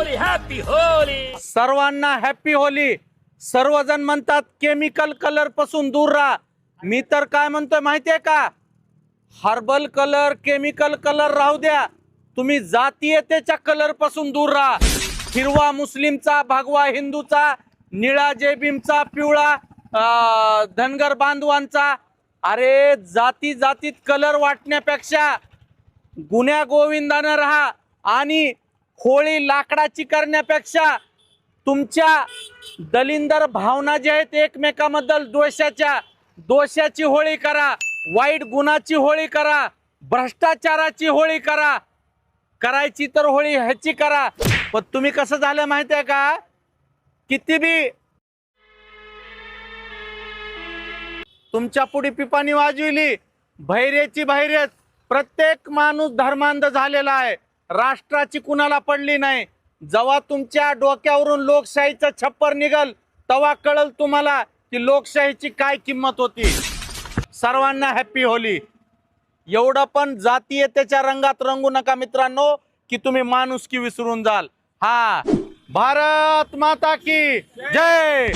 Holy happy Holy. सर्वांना happy Holy. सर्वजण म्हणतात केमिकल कलर पासून दूर राहा. मी तर काय म्हणतोय माहितीये का, हर्बल कलर केमिकल कलर राहू द्या, तुम्ही जातीयतेच्या कलर पासून दूर राहा. हिरवा मुस्लिमचा, भगवा हिंदूचा, निळा जयभीमचा, पिवळा धनगर बांधवांचा. अरे जाती जातीत कलर वाटण्यापेक्षा गुन्ह्या गोविंदानं राहा आणि होळी लाकडाची करण्यापेक्षा तुमच्या दलिंदर भावना जे आहेत एकमेकांबद्दल दोषाची होळी करा, वाईट गुणाची होळी करा, भ्रष्टाचाराची होळी करा. करायची तर होळी ह्याची करा. पण तुम्ही कसं झालं माहितीये का, किती बी तुमच्या पुढे पिपाणी वाजविली, भैरेची भैरेच. प्रत्येक माणूस धर्मांध झालेला आहे, राष्ट्राची कुणाला पडली नाही. जेव्हा तुमच्या डोक्यावरून लोकशाहीचं छप्पर निघल तेव्हा कळल तुम्हाला की लोकशाहीची काय किंमत होती. सर्वांना हॅपी होली. एवढं पण जातीयतेच्या रंगात रंगू नका मित्रांनो की तुम्ही माणुसकी विसरून जाल. हा, भारत माता की जय.